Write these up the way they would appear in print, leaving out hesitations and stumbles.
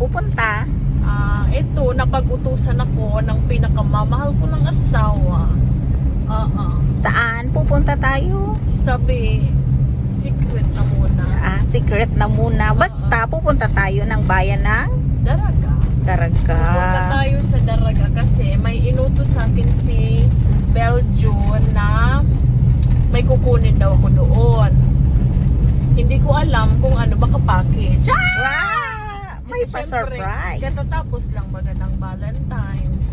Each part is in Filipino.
pupunta? Ito, napag-utusan ako ng pinakamamahal ko ng asawa. Saan pupunta tayo? Sabi, secret na muna. Secret na muna. Basta pupunta tayo ng bayan ng Daraga. Daraga. Pupunta tayo sa Daraga kasi may inutos sa akin si Belgium na may kukunin daw ako doon. Hindi ko alam kung ano baka package. Wow! May Kasi pa-surprise. katatapos lang baga ng Valentine's.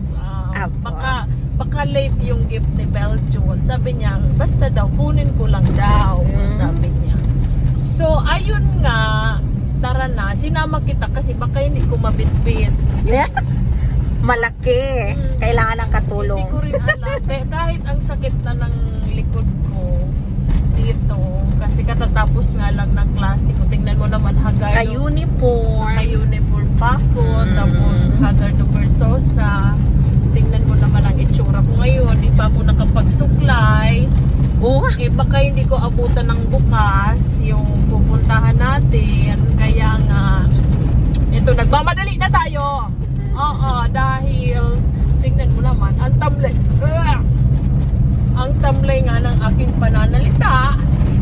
Aba. Baka late yung gift ni Belgium. Sabi niya, basta daw, kunin ko lang daw. Sabi niya. So, ayun nga, tara na. Sinama kita kasi baka hindi ko mabitbit. Malaki. Kailangan ng katulong. Hindi ko rin alam. Kahit ang sakit na ng likod ko dito, kasi katatapos nga lang ng klase ko. Tingnan mo naman, Hagar. Ka-uniform. Ka-uniform pa ko. Tapos Hagar do Versosa. Tingnan mo naman ang itsura ko ngayon. Di pa ako nakapagsuklay. Baka hindi ko abutan ng bukas yung pupuntahan natin. Kaya nga, ito, nagmamadali na tayo. Dahil tingnan mo naman, ang tamlay nga ng aking pananalita,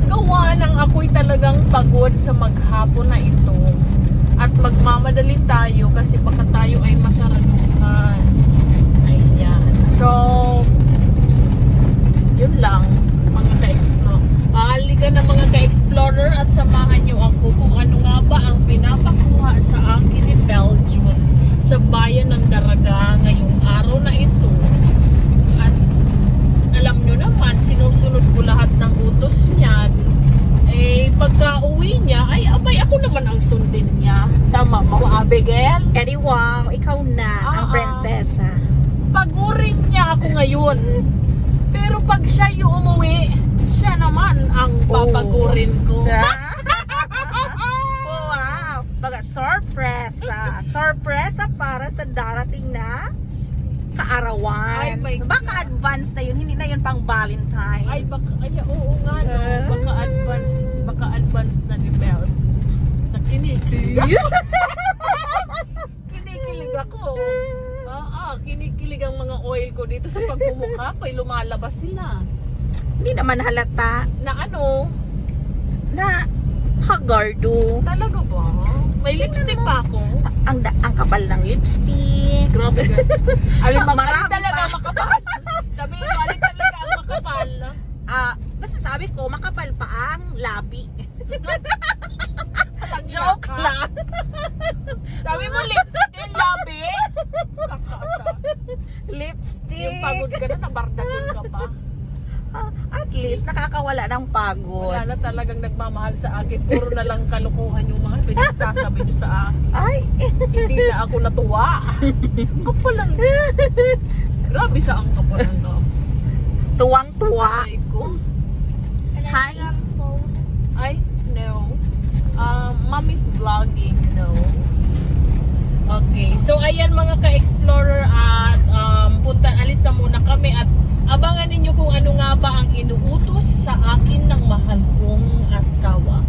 gawa ng ako'y talagang pagod sa maghapon na ito. At magmamadali tayo kasi baka tayo ay masaraduhan. Ayan. So, yun lang, mga ka-explore. Halika na mga ka-explorer at samahan nyo ako kung ano nga ba ang pinapakuha sa akin ni Belgium sa bayan ng Daraga ngayong araw na ito. At alam nyo naman, sinusunod ko lahat ng utos niya. Pagka uwi niya, ay abay ako naman ang sundin niya. Tama ba, Abigail? Anyone, ikaw na ang prinsesa. Pagurin niya ako ngayon. Pero pag siya yung umuwi, siya naman ang papagurin ko. Wow! Baga, sorpresa. Sorpresa para sa darating na kaarawan. Baka advance na yun, hindi na yun pang Valentine's. Oo nga no. Baka advance na ni Bel. Kinikilig ako. Kinikilig ang mga oil ko dito sa pagmumukha ko. Lumalabas sila. Hindi naman halata. Na ano? Na hagardo. Talaga ba? May lipstick pa ako. Ang kapal ng lipstick. Grabe ka. Alin Marami talaga pa. makapal. Sabi mo, alin talaga ang makapal. Basta sabi ko, makapal pa ang labi. Joke lang. Sabi mo, lipstick yung labi? Kakasa. Lipstick. Yung pagod ka na, nabardagon ka pa. At least, nakakawala ng pagod. Wala na talagang nagmamahal sa akin. Puro na lang kalukuhan yung mga pinagsasabi nyo sa akin. Ay! Hindi na ako natuwa. Kapalan. Grabe sa ang kapalan na. Tuwang-tuwa. Ay ko. Hi. Ay, no. Mommy's vlogging, no. Okay, so ayan mga ka-explorer at alis na muna kami at abangan ninyo kung ano nga ba ang inuutos sa akin ng mahal kong asawa.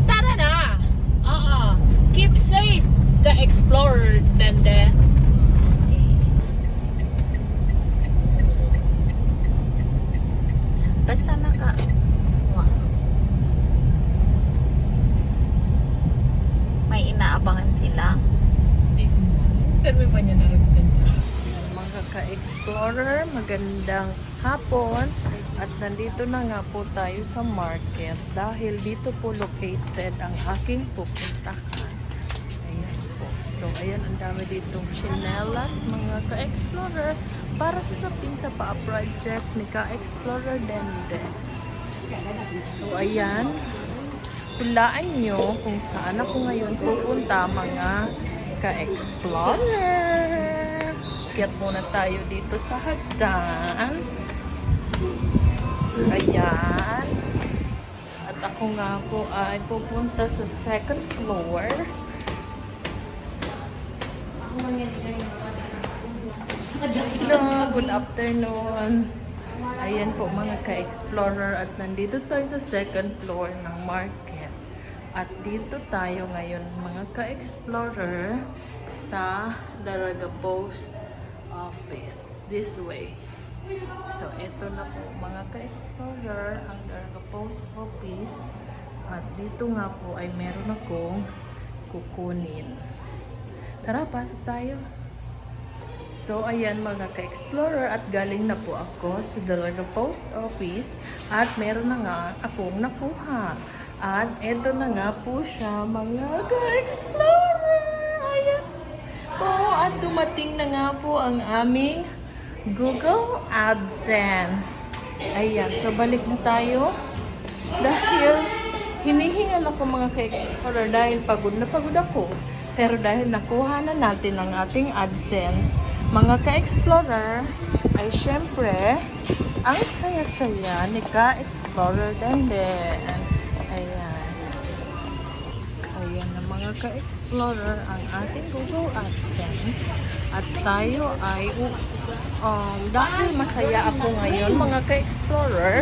Tara na! Keep safe, ka-explorer, Dende. Basta may inaabangan sila. Pero may manya na rin sila. Mga ka-explorer, magandang hapon. At nandito na nga po tayo sa market dahil dito po located ang aking pupuntahan. Ayan po. So, ayan, ang dami ditong chinelas, mga ka-explorer, para sa saping sa PA project ni ka-explorer Dende. So, ayan. Hulaan nyo kung saan ako ngayon pupunta, mga ka-explorer. Kiyat muna tayo dito sa hagdan. Ayan. At ako nga po ay pupunta sa second floor. Hello, good afternoon. Ayan po mga ka-explorer at nandito tayo sa second floor ng market. At dito tayo ngayon mga ka-explorer sa Daraga Post Office. This way. So, ito na po mga ka-explorer ang Daraga Post Office. At dito nga po ay meron akong kukunin. Tara, pasok tayo. So, ayan mga ka-explorer at galing na po ako sa Daraga Post Office at meron na nga akong nakuha. At ito na nga po siya mga ka-explorer. Ayan po at dumating na nga po ang aming Google AdSense. Ayan, so balik na tayo. Dahil hinihingal ako mga ka-explorer dahil pagod na pagod ako. Pero dahil nakuha na natin ang ating AdSense, mga ka-explorer, ay syempre, ang saya-saya ni ka-explorer Denden. Ayan. Ayan na mga ka-explorer ang ating Google AdSense. At tayo ay, dahil masaya ako ngayon mga ka-explorer,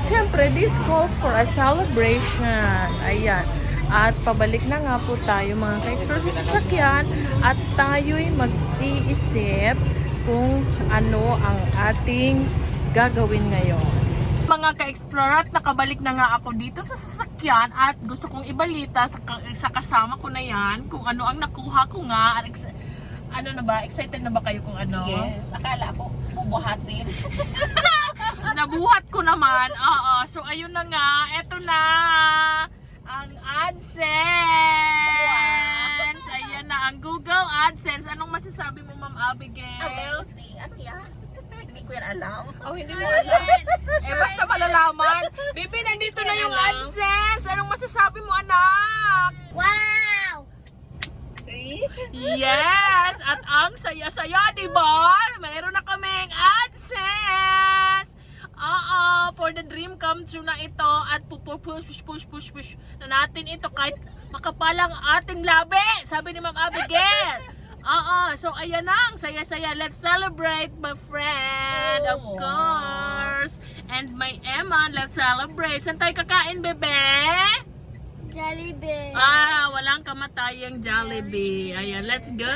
syempre, this calls for a celebration. Ayan. At pabalik na nga po tayo mga ka-explorer sa sasakyan at tayo'y mag-iisip kung ano ang ating gagawin ngayon. Mga ka-explorer, at nakabalik na nga ako dito sa sasakyan at gusto kong ibalita sa kasama ko na yan kung ano ang nakuha ko nga. Ano na ba? Excited na ba kayo kung ano? Yes, akala ko bubuhatin. Nabuhat ko naman. Oo. So, ayun na nga. Eto na. Ang AdSense! Ayan na, ang Google AdSense. Anong masasabi mo, Ma'am Abigail? Amazing. Ano yan? Hindi ko yan alam. Oh, hindi mo alam. Basta malalaman. Bibi, nandito na yung AdSense. Anong masasabi mo, anak? Wow! Yes! At ang saya-saya, diba? Mayroon na kaming AdSense! For the dream come true na ito at push na natin ito kahit makapalang ating labi, sabi ni Ma'am Abigail. So ayan na, ang saya-saya. Let's celebrate, my friend, of course. And my Emma, let's celebrate. Saan tayo kakain, bebe? Jollibee. Walang kamatayang Jollibee. Ayan, let's go!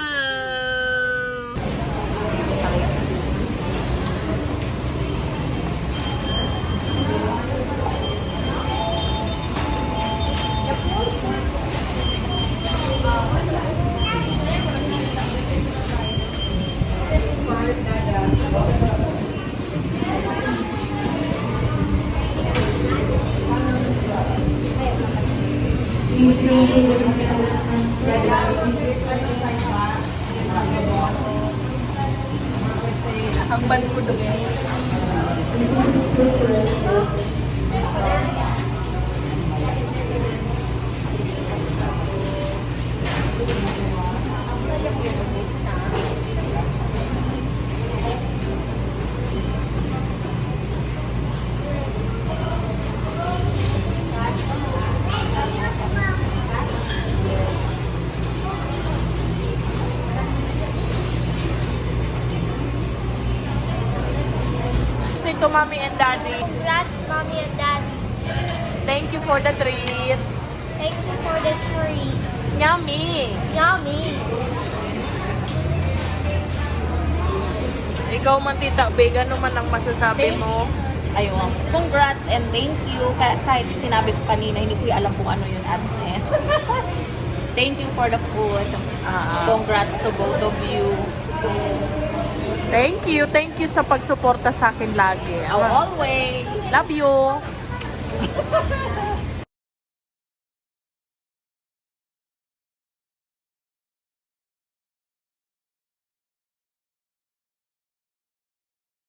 Ang ban ko doon. Say to Mommy and Daddy, Congrats, Mommy and Daddy. thank you for the treat. Thank you for the treat. Yummy! Yummy. Ikaw man, Tita Beg, ano man ang masasabi mo? Ayun. Congrats and thank you. Kahit sinabi ko kanina, hindi ko alam kung ano yung AdSense. Thank you for the food. Congrats to both of you. Thank you sa pagsuporta sa akin lagi. Always. Love you!